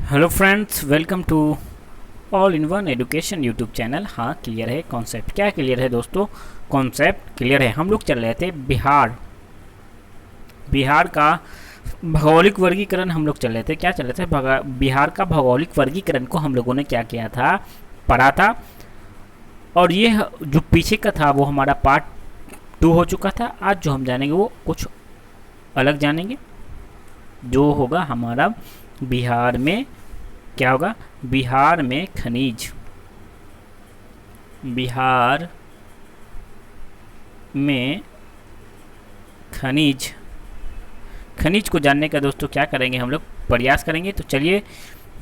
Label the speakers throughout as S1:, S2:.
S1: Hello friends, welcome to all in one education YouTube channel. हाँ, clear है concept? क्या clear है दोस्तों? कॉन्सेप्ट क्लियर है। हम लोग चल रहे थे बिहार का भौगोलिक वर्गीकरण। हम लोग चल रहे थे, क्या चल रहे थे? बिहार का भौगोलिक वर्गीकरण को हम लोगों ने क्या किया था, पढ़ा था। और ये जो पीछे का था वो हमारा पार्ट 2 हो चुका था। आज जो हम जानेंगे वो कुछ अलग जानेंगे, जो होगा हमारा बिहार में। क्या होगा? बिहार में खनिज, बिहार में खनिज खनिज को जानने का दोस्तों क्या करेंगे, हम लोग प्रयास करेंगे। तो चलिए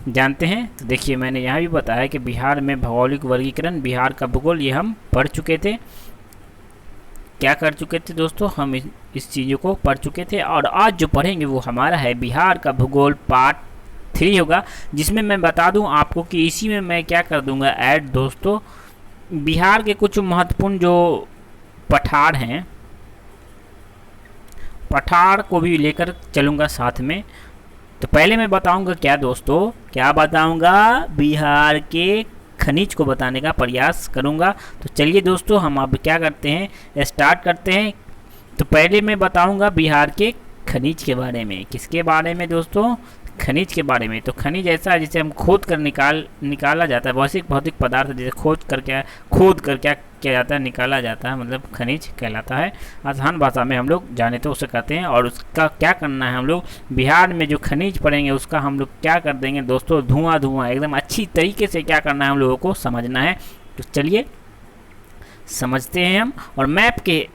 S1: जानते हैं। तो देखिए, मैंने यहाँ भी बताया कि बिहार में भौगोलिक वर्गीकरण, बिहार का भूगोल, ये हम पढ़ चुके थे। क्या कर चुके थे दोस्तों? हम इस चीज़ों को पढ़ चुके थे। और आज जो पढ़ेंगे वो हमारा है बिहार का भूगोल पार्ट 3 होगा, जिसमें मैं बता दूं आपको कि इसी में मैं क्या कर दूंगा ऐड दोस्तों, बिहार के कुछ महत्वपूर्ण जो पठार हैं, पठार को भी लेकर चलूँगा साथ में। तो पहले मैं बताऊंगा क्या दोस्तों, क्या बताऊंगा? बिहार के खनिज को बताने का प्रयास करूंगा। तो चलिए दोस्तों, हम अब क्या करते हैं, स्टार्ट करते हैं। तो पहले मैं बताऊंगा बिहार के खनिज के बारे में। किसके बारे में दोस्तों? खनिज के बारे में। तो खनिज ऐसा है जिसे हम खोद कर निकाला जाता है। भौतिक पदार्थ जिसे खोद कर क्या किया जाता है, निकाला जाता है, मतलब खनिज कहलाता है। आसान भाषा में हम लोग जाने तो उसे कहते हैं। और उसका क्या करना है, हम लोग बिहार में जो खनिज पढ़ेंगे उसका हम लोग क्या कर देंगे दोस्तों, धुआं एकदम अच्छी तरीके से क्या करना है, हम लोगों को समझना है। तो चलिए समझते हैं हम, और मैप के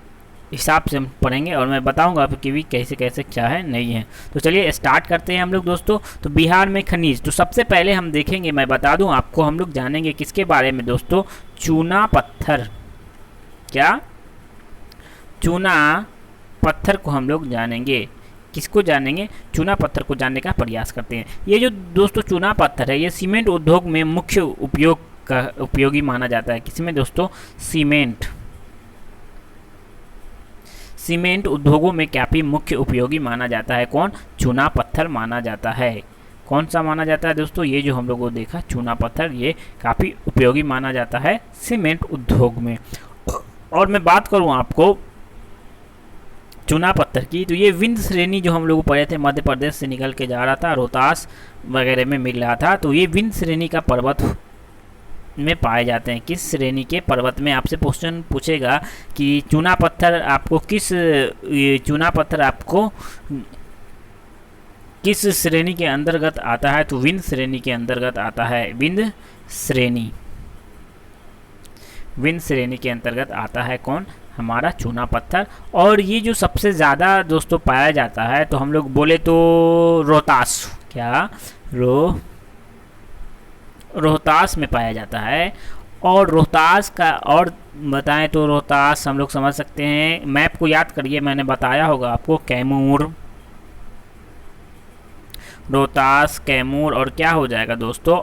S1: हिसाब से हम पढ़ेंगे और मैं बताऊंगा आपकी भी कैसे कैसे क्या है नहीं है। तो चलिए स्टार्ट करते हैं हम लोग दोस्तों। तो बिहार में खनिज, तो सबसे पहले हम देखेंगे, मैं बता दूं आपको, हम लोग जानेंगे किसके बारे में दोस्तों? चूना पत्थर। क्या? चूना पत्थर को हम लोग जानेंगे। किसको जानेंगे? चूना पत्थर को जानने का प्रयास करते हैं। ये जो दोस्तों चूना पत्थर है, ये सीमेंट उद्योग में मुख्य उपयोगी माना जाता है। किसमें दोस्तों? सीमेंट उद्योगों में काफ़ी मुख्य उपयोगी माना जाता है। कौन? चूना पत्थर माना जाता है। कौन सा माना जाता है दोस्तों? ये जो हम लोगों को देखा चूना पत्थर, ये काफ़ी उपयोगी माना जाता है सीमेंट उद्योग में। और मैं बात करूं आपको चूना पत्थर की, तो ये विंध्य श्रेणी जो हम लोग पढ़े थे, मध्य प्रदेश से निकल के जा रहा था, रोहतास वगैरह में मिल रहा था। तो ये विंध्य श्रेणी का पर्वत में पाए जाते हैं। किस श्रेणी के पर्वत में? आपसे क्वेश्चन पूछेगा कि चूना पत्थर आपको किस श्रेणी के अंतर्गत आता है? तो विंध्य श्रेणी के अंतर्गत आता है। विंध्य श्रेणी के अंतर्गत आता है कौन? हमारा चूना पत्थर। और ये जो सबसे ज़्यादा दोस्तों पाया जाता है, तो हम लोग बोले तो रोहतास। क्या? रोहतास में पाया जाता है। और रोहतास का और बताएं तो रोहतास हम लोग समझ सकते हैं, मैप को याद करिए, मैंने बताया होगा आपको, कैमूर, रोहतास, कैमूर, और क्या हो जाएगा दोस्तों?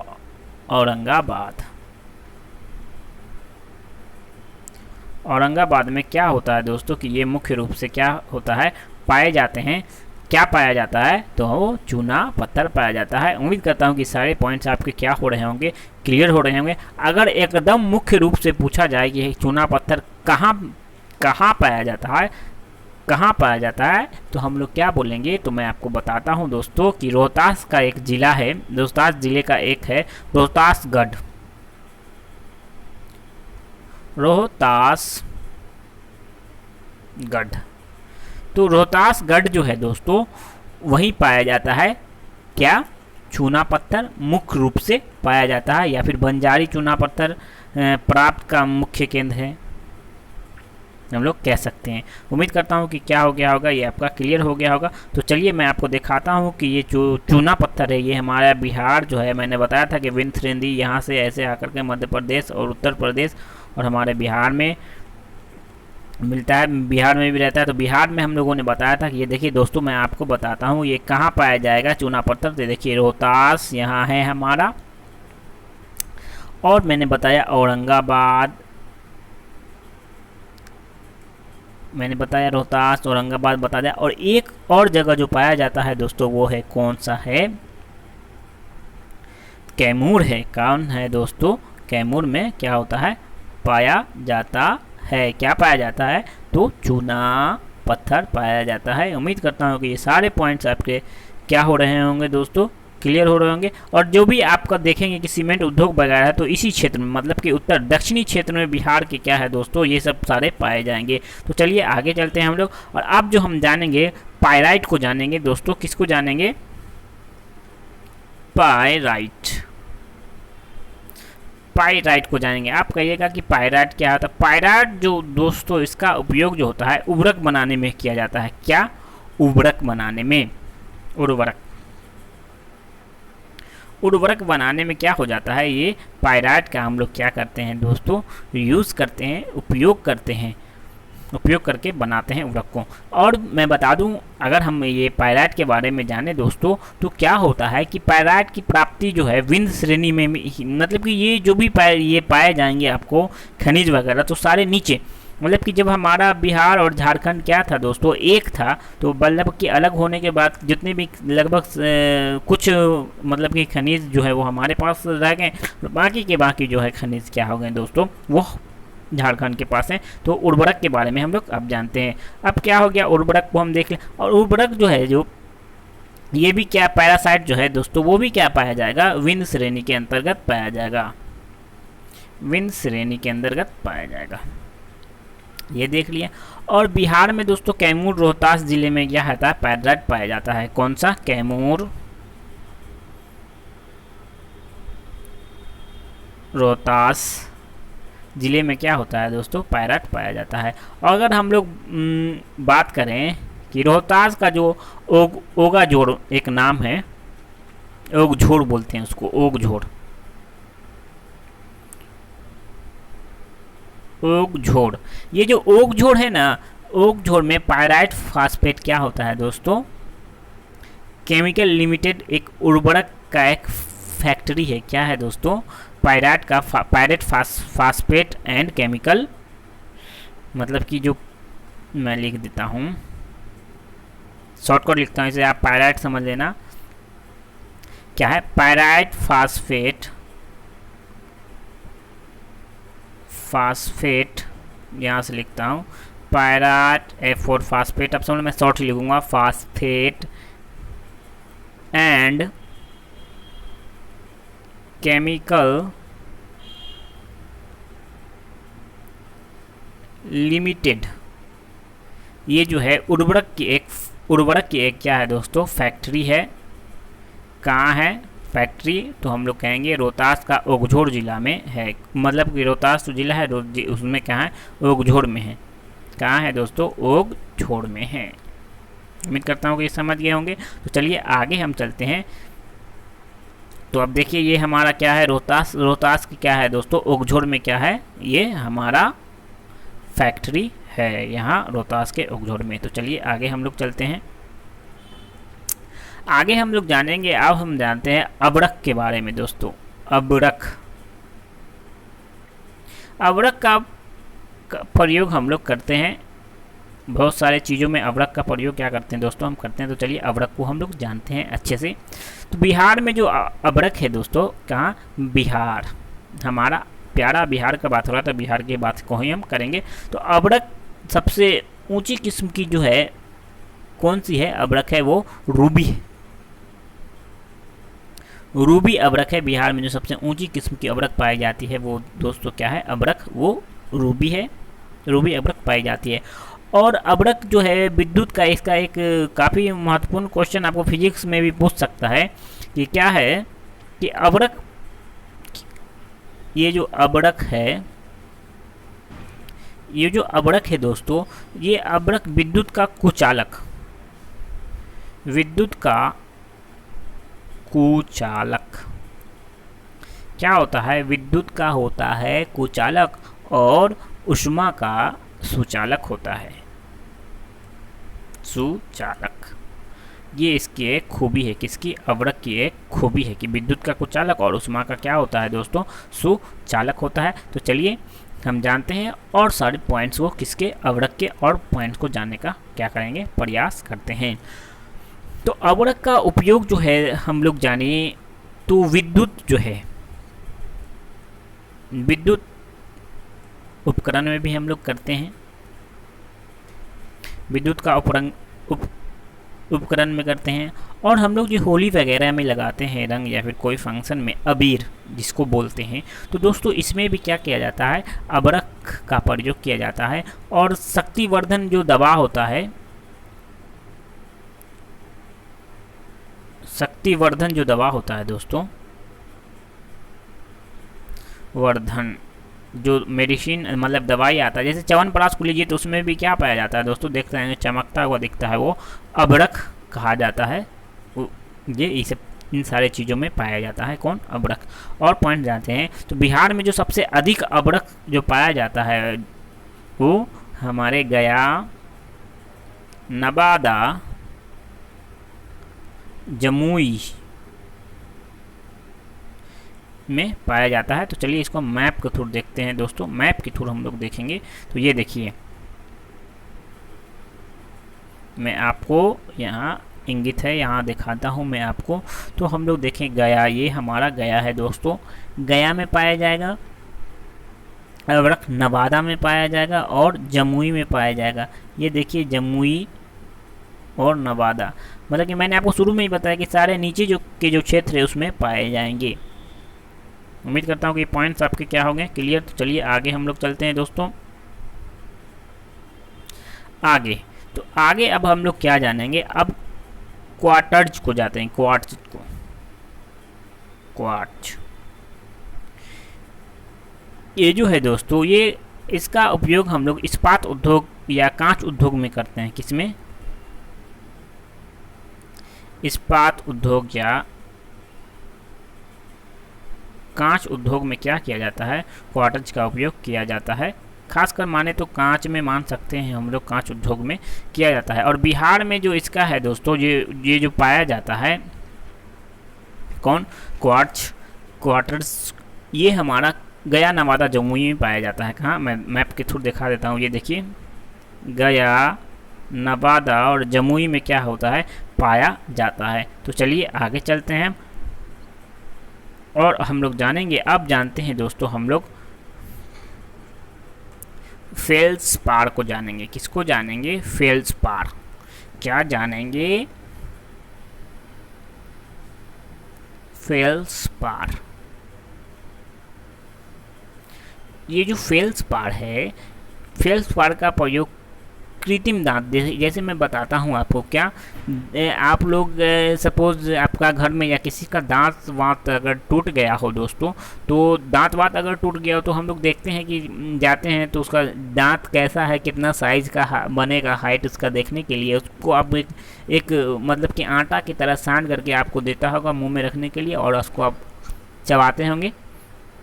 S1: औरंगाबाद में क्या होता है दोस्तों कि ये मुख्य रूप से क्या होता है, पाए जाते हैं। क्या पाया जाता है? तो वो चूना पत्थर पाया जाता है। उम्मीद करता हूँ कि सारे पॉइंट्स आपके क्या हो रहे होंगे, क्लियर हो रहे होंगे। अगर एकदम मुख्य रूप से पूछा जाए कि चूना पत्थर कहाँ पाया जाता है, तो हम लोग क्या बोलेंगे? तो मैं आपको बताता हूँ दोस्तों कि रोहतास का एक जिला है, रोहतास जिले का एक है रोहतासगढ़। तो रोहतासगढ़ जो है दोस्तों, वहीं पाया जाता है क्या? चूना पत्थर मुख्य रूप से पाया जाता है, या फिर बंजारी चूना पत्थर प्राप्त का मुख्य केंद्र है, हम लोग कह सकते हैं। उम्मीद करता हूँ कि क्या हो गया होगा, ये आपका क्लियर हो गया होगा। तो चलिए मैं आपको दिखाता हूँ कि ये जो चूना पत्थर है, ये हमारा बिहार जो है, मैंने बताया था कि विंध्य श्रेणी यहाँ से ऐसे आकर के मध्य प्रदेश और उत्तर प्रदेश और हमारे बिहार में मिलता है, बिहार में भी रहता है। तो बिहार में हम लोगों ने बताया था कि ये देखिए दोस्तों, मैं आपको बताता हूँ ये कहाँ पाया जाएगा चूना पत्थर। तो देखिए रोहतास यहाँ है हमारा, और मैंने बताया औरंगाबाद, मैंने बताया रोहतास, औरंगाबाद बता दिया। और एक और जगह जो पाया जाता है दोस्तों, वो है कौन सा है? कैमूर है, कौन है दोस्तों, कैमूर में क्या होता है, पाया जाता है, क्या पाया जाता है, तो चूना पत्थर पाया जाता है। उम्मीद करता हूँ कि ये सारे पॉइंट्स आपके क्या हो रहे होंगे दोस्तों, क्लियर हो रहे होंगे। और जो भी आपका देखेंगे कि सीमेंट उद्योग वगैरह है तो इसी क्षेत्र में, मतलब कि उत्तर दक्षिणी क्षेत्र में बिहार के क्या है दोस्तों, ये सब सारे पाए जाएंगे। तो चलिए आगे चलते हैं हम लोग। और अब जो हम जानेंगे पाइराइट को जानेंगे दोस्तों, किसको जानेंगे, पाइराइट, पाइराइट को जानेंगे। आप कहिएगा कि पाइराइट क्या होता है। पाइराइट जो दोस्तों, इसका उपयोग जो होता है उर्वरक बनाने में किया जाता है। क्या, उर्वरक बनाने में, उर्वरक बनाने में क्या हो जाता है, ये पाइराइट का हम लोग क्या करते हैं दोस्तों, यूज़ करते हैं, उपयोग करते हैं, उपयोग करके बनाते हैं उर्वरक को। और मैं बता दूं, अगर हम ये पाइराइट के बारे में जाने दोस्तों, तो क्या होता है कि पाइराइट की प्राप्ति जो है विंध्य श्रेणी में, मतलब कि ये जो भी ये पाए जाएंगे आपको खनिज वगैरह, तो सारे नीचे, मतलब कि जब हमारा बिहार और झारखंड क्या था दोस्तों, एक था, तो मतलब कि अलग होने के बाद जितने भी लगभग कुछ मतलब कि खनिज जो है वो हमारे पास रह गए, बाकी के बाकी जो है खनिज क्या हो गए दोस्तों, वो झारखंड के पास है। तो उर्वरक के बारे में हम लोग अब जानते हैं। अब क्या हो गया, उर्वरक को हम देख लें। और उर्वरक जो है, जो ये भी क्या, पैरासाइट जो है दोस्तों, वो भी क्या पाया जाएगा, विंध्य श्रेणी के अंतर्गत पाया जाएगा, विंध्य श्रेणी के अंतर्गत पाया जाएगा, ये देख लिया। और बिहार में दोस्तों कैमूर रोहतास जिले में क्या होता है, पाइराइट पाया जाता है। कौन सा, कैमूर रोहतास जिले में क्या होता है दोस्तों, पाइराइट पाया जाता है। और अगर हम लोग बात करें कि रोहतास का जो ओगाझोड़ एक नाम है, ओगझोड़ बोलते हैं उसको, ओगझोड़, ओगझोड़, ये जो ओगझोड़ है ना, ओगझोड़ में पाइराइट फास्फेट क्या होता है दोस्तों, केमिकल लिमिटेड एक उर्वरक का एक फैक्ट्री है। क्या है दोस्तों, पाइराइट फास्फेट एंड केमिकल, मतलब कि जो मैं लिख देता हूँ, शॉर्टकट लिखता हूँ, इसे आप पाइराइट समझ लेना। क्या है, पाइराइट फास्फेट, यहाँ से लिखता हूँ पाइराइट F4 फास्फेट, अब समझ, मैं शॉर्ट ही लिखूंगा, फास्फेट एंड केमिकल लिमिटेड, ये जो है उर्वरक की एक क्या है दोस्तों, फैक्ट्री है। कहाँ है फैक्ट्री, तो हम लोग कहेंगे रोहतास का ओगझोड़ जिला में है, मतलब कि रोहतास तो जिला है, उसमें कहाँ है, ओगझोड़ में है। कहाँ है दोस्तों, ओगझोड़ में है। उम्मीद करता हूँ कि समझ गए होंगे। तो चलिए आगे हम चलते हैं। तो अब देखिए ये हमारा क्या है, रोहतास की क्या है दोस्तों, ओगझोड़ में क्या है, ये हमारा फैक्ट्री है यहाँ रोहतास के ओगझोड़ में। तो चलिए आगे हम लोग चलते हैं। आगे हम लोग जानेंगे, अब हम जानते हैं अबरख के बारे में दोस्तों। अबरख का प्रयोग हम लोग करते हैं बहुत सारे चीज़ों में। अबरख का प्रयोग क्या करते हैं दोस्तों, हम करते हैं। तो चलिए अबरख को हम लोग जानते हैं अच्छे से। तो बिहार में जो अबरख है दोस्तों, कहाँ, बिहार, हमारा प्यारा बिहार का बात हो रहा था, बिहार की बात को ही हम करेंगे। तो अबरख सबसे ऊंची किस्म की जो है कौन सी है, अबरख है वो रूबी है। रूबी अबरख है। बिहार में जो सबसे ऊंची किस्म की अबरख पाई जाती है वो दोस्तों क्या है, अबरख, वो रूबी है। रूबी अबरख पाई जाती है। और अबरख जो है विद्युत का, इसका एक काफ़ी महत्वपूर्ण क्वेश्चन आपको फिजिक्स में भी पूछ सकता है कि क्या है कि अबरख, ये जो अबरख है, ये जो अबरख है दोस्तों, ये अबरख विद्युत का कुचालक, विद्युत का कुचालक क्या होता है, विद्युत का होता है कुचालक और ऊष्मा का सुचालक होता है, सुचालक। ये इसकी एक खूबी है, किसकी, अबरख की एक खूबी है कि विद्युत का कुचालक और ऊष्मा का क्या होता है दोस्तों, सुचालक होता है। तो चलिए हम जानते हैं और सारे पॉइंट्स को, किसके, अबरख के, और पॉइंट्स को जानने का क्या करेंगे, प्रयास करते हैं। तो अबरख का उपयोग जो है हम लोग जानिए तो विद्युत जो है, विद्युत उपकरण में भी हम लोग करते हैं, विद्युत का उपकरण में करते हैं। और हम लोग जो होली वगैरह में लगाते हैं रंग, या फिर कोई फंक्शन में अबीर जिसको बोलते हैं, तो दोस्तों इसमें भी क्या किया जाता है, अबरख का प्रयोग किया जाता है। और शक्तिवर्धन जो दवा होता है, शक्तिवर्धन जो दवा होता है दोस्तों, वर्धन जो मेडिसिन मतलब दवाई आता है, जैसे च्यवनप्राश को लीजिए तो उसमें भी क्या पाया जाता है दोस्तों, देखते हैं चमकता हुआ दिखता है, वो अबरख कहा जाता है। ये इन सारे चीज़ों में पाया जाता है, कौन, अबरख। और पॉइंट जानते हैं तो बिहार में जो सबसे अधिक अबरख जो पाया जाता है वो हमारे गया, नवादा, जमुई में पाया जाता है। तो चलिए इसको मैप के थ्रू देखते हैं दोस्तों, मैप के थ्रू हम लोग देखेंगे। तो ये देखिए, मैं आपको यहाँ इंगित है, यहाँ दिखाता हूँ मैं आपको। तो हम लोग देखें गया, ये हमारा गया है दोस्तों, गया में पाया जाएगा अबरख, नवादा में पाया जाएगा और जमुई में पाया जाएगा। ये देखिए जमुई और नवादा, मतलब कि मैंने आपको शुरू में ही बताया कि सारे नीचे जो क्षेत्र है उसमें पाए जाएंगे। उम्मीद करता हूँ कि पॉइंट्स आपके क्या होंगे क्लियर। तो चलिए आगे हम लोग चलते हैं दोस्तों, आगे। तो आगे अब हम लोग क्या जानेंगे, अब क्वार्टर्ज को जाते हैं, क्वार्ट्ज को, क्वार्ट्ज ये जो है दोस्तों, ये इसका उपयोग हम लोग इस्पात उद्योग या कांच उद्योग में करते हैं। किसमें, इस्पात उद्योग या कांच उद्योग में क्या किया जाता है, क्वार्टर्ज का उपयोग किया जाता है। खासकर माने तो कांच में मान सकते हैं हम लोग, कांच उद्योग में किया जाता है। और बिहार में जो इसका है दोस्तों, ये जो पाया जाता है, कौन, क्वार्टर्स, ये हमारा गया, नवादा, जमुई में पाया जाता है। कहाँ, मैं मैप के थ्रू दिखा देता हूँ। ये देखिए गया, नवादा और जमुई में क्या होता है, पाया जाता है। तो चलिए आगे चलते हैं और हम लोग जानेंगे, अब जानते हैं दोस्तों हम लोग फेल्सपार को जानेंगे। किसको जानेंगे, फेल्सपार। क्या जानेंगे, फेल्सपार। ये जो फेल्सपार है, फेल्सपार का प्रयोग कृत्रिम दांत, जैसे मैं बताता हूँ आपको, क्या आप लोग सपोज आपका घर में या किसी का दांत वांत अगर टूट गया हो दोस्तों, तो दांत वांत अगर टूट गया हो तो हम लोग देखते हैं कि जाते हैं तो उसका दांत कैसा है, कितना साइज का बनेगा, हाइट उसका देखने के लिए उसको आप एक मतलब कि आटा की तरह सान करके आपको देता होगा मुंह में रखने के लिए, और उसको आप चबाते होंगे,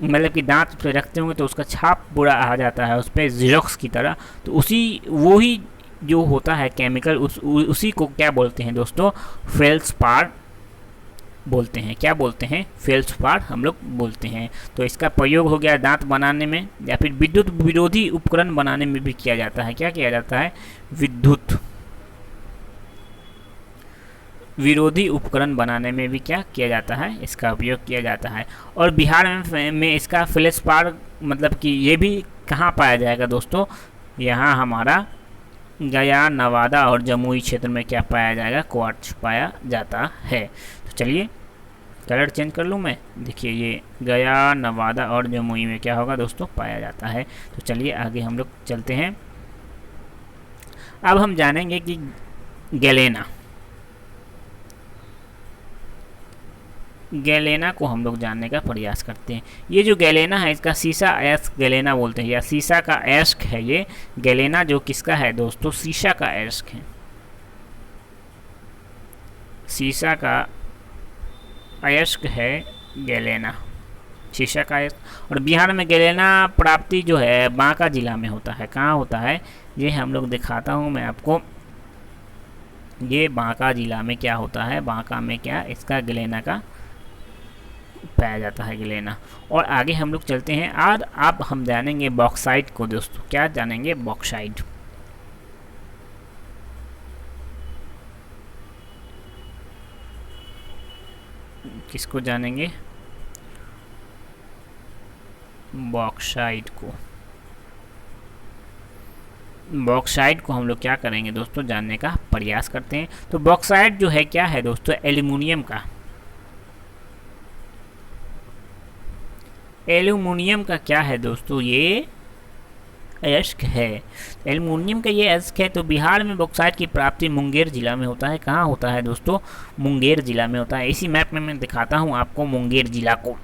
S1: मतलब कि दांत पे रखते होंगे तो उसका छाप पूरा आ जाता है उस पर ज़ेरॉक्स की तरह। तो वो ही जो होता है केमिकल, उसी को क्या बोलते हैं दोस्तों, फेल्सपार बोलते हैं। क्या बोलते हैं, फेल्सपार हम लोग बोलते हैं। तो इसका प्रयोग हो गया दांत बनाने में, या फिर विद्युत विरोधी उपकरण बनाने में भी किया जाता है। क्या किया जाता है, विद्युत विरोधी उपकरण बनाने में भी क्या किया जाता है, इसका उपयोग किया जाता है। और बिहार में इसका फेल्सपार मतलब कि ये भी कहाँ पाया जाएगा दोस्तों, यहाँ हमारा गया, नवादा और जमुई क्षेत्र में क्या पाया जाएगा, क्वार्ट्ज पाया जाता है। तो चलिए कलर चेंज कर लूँ मैं, देखिए ये गया, नवादा और जमुई में क्या होगा दोस्तों, पाया जाता है। तो चलिए आगे हम लोग चलते हैं। अब हम जानेंगे कि गैलेना, गैलेना को हम लोग जानने का प्रयास करते हैं। ये जो गैलेना है इसका सीसा अयस्क गैलेना बोलते हैं, या सीसा का अयस्क है ये गैलेना, जो किसका है दोस्तों, सीसा का अयस्क है, सीसा का अयस्क है गैलेना, सीसा का अयस्क। और बिहार में गैलेना प्राप्ति जो है बांका जिला में होता है। कहाँ होता है, ये हम लोग दिखाता हूँ मैं आपको, ये बांका जिला में क्या होता है, बांका में क्या इसका गैलेना का पाया जाता है, गैलेना। और आगे हम लोग चलते हैं और अब हम जानेंगे बॉक्साइट को दोस्तों। क्या जानेंगे, बॉक्साइट। किसको जानेंगे, बॉक्साइट को। बॉक्साइट को हम लोग क्या करेंगे दोस्तों, जानने का प्रयास करते हैं। तो बॉक्साइट जो है क्या है दोस्तों, एल्युमिनियम का, एल्युमिनियम का क्या है दोस्तों, ये अयस्क है। एल्युमिनियम का ये अयस्क है। तो बिहार में बॉक्साइट की प्राप्ति मुंगेर जिला में होता है। कहाँ होता है दोस्तों, मुंगेर जिला में होता है। इसी मैप में मैं दिखाता हूँ आपको मुंगेर जिला को।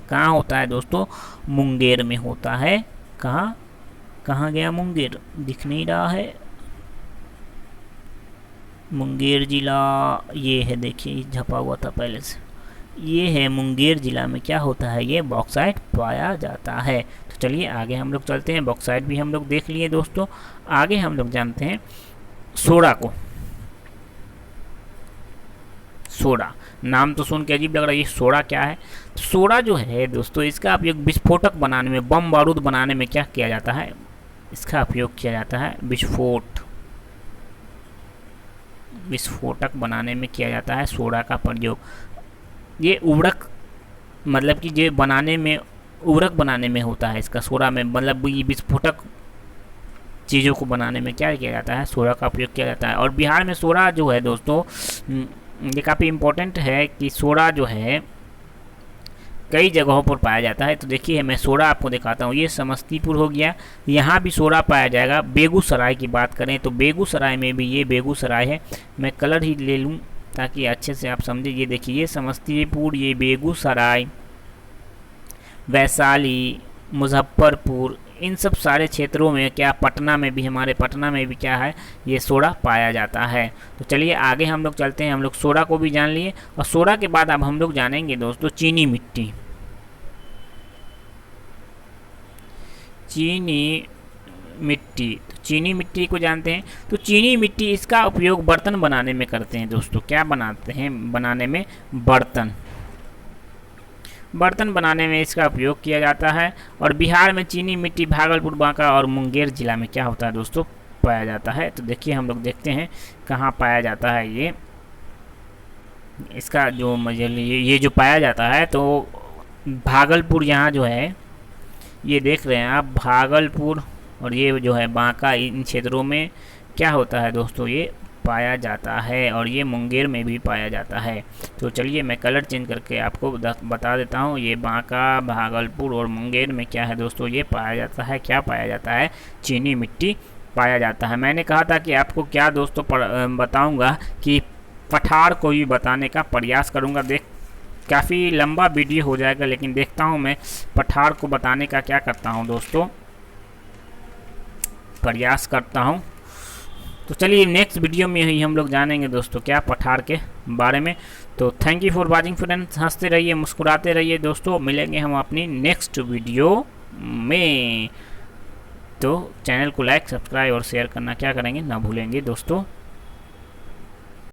S1: कहाँ होता है दोस्तों, मुंगेर में होता है। कहाँ कहाँ गया मुंगेर, दिख नहीं रहा है। मुंगेर जिला ये है, देखिए झपा हुआ था पहले से, ये है मुंगेर जिला में क्या होता है, ये बॉक्साइट पाया जाता है। तो चलिए आगे हम लोग चलते हैं। बॉक्साइट भी हम लोग देख लिए दोस्तों। आगे हम लोग जानते हैं सोडा को। सोडा, नाम तो सुन के अजीब लग रहा है, ये सोडा क्या है। सोडा जो है दोस्तों, इसका उपयोग विस्फोटक बनाने में, बम बारूद बनाने में क्या किया जाता है, इसका उपयोग किया जाता है। विस्फोटक बनाने में किया जाता है सोडा का प्रयोग। ये उर्वरक, मतलब कि ये बनाने में, उर्वरक बनाने में होता है इसका, सोडा में, मतलब ये विस्फोटक चीज़ों को बनाने में क्या किया जाता है, सोडा का उपयोग किया जाता है। और बिहार में सोडा जो है दोस्तों, ये काफ़ी इम्पोर्टेंट है कि सोडा जो है कई जगहों पर पाया जाता है। तो देखिए मैं सोडा आपको दिखाता हूँ। ये समस्तीपुर हो गया, यहाँ भी सोडा पाया जाएगा। बेगूसराय की बात करें तो बेगूसराय में भी, ये बेगूसराय है, मैं कलर ही ले लूँ ताकि अच्छे से आप समझे। ये देखिए, ये समस्तीपुर, ये बेगूसराय, वैशाली, मुजफ्फरपुर, इन सब सारे क्षेत्रों में क्या, पटना में भी, हमारे पटना में भी क्या है, ये सोडा पाया जाता है। तो चलिए आगे हम लोग चलते हैं। हम लोग सोडा को भी जान लिए, और सोडा के बाद अब हम लोग जानेंगे दोस्तों चीनी मिट्टी। चीनी मिट्टी, तो चीनी मिट्टी को जानते हैं। तो चीनी मिट्टी, इसका उपयोग बर्तन बनाने में करते हैं दोस्तों। क्या बनाते हैं, बनाने में, बर्तन बनाने में इसका उपयोग किया जाता है। और बिहार में चीनी मिट्टी भागलपुर, बांका और मुंगेर जिला में क्या होता है दोस्तों, पाया जाता है। तो देखिए हम लोग देखते हैं कहाँ पाया जाता है ये, इसका जो ये जो पाया जाता है, तो भागलपुर, यहाँ जो है ये देख रहे हैं आप, भागलपुर और ये जो है बांका, इन क्षेत्रों में क्या होता है दोस्तों, ये पाया जाता है। और ये मुंगेर में भी पाया जाता है। तो चलिए मैं कलर चेंज करके आपको बता देता हूँ। ये बांका, भागलपुर और मुंगेर में क्या है दोस्तों, ये पाया जाता है। क्या पाया जाता है, चीनी मिट्टी पाया जाता है। मैंने कहा था कि आपको क्या दोस्तों बताऊँगा कि पठार को भी बताने का प्रयास करूँगा। काफ़ी लंबा वीडियो हो जाएगा, लेकिन देखता हूँ मैं पठार को बताने का क्या करता हूँ दोस्तों, प्रयास करता हूँ। तो चलिए नेक्स्ट वीडियो में ही हम लोग जानेंगे दोस्तों क्या, पठार के बारे में। तो thank you for watching friends. हंसते रहिए, मुस्कुराते रहिए दोस्तों। मिलेंगे हम अपनी नेक्स्ट वीडियो में। तो चैनल को लाइक, सब्सक्राइब और शेयर करना क्या करेंगे ना भूलेंगे दोस्तों।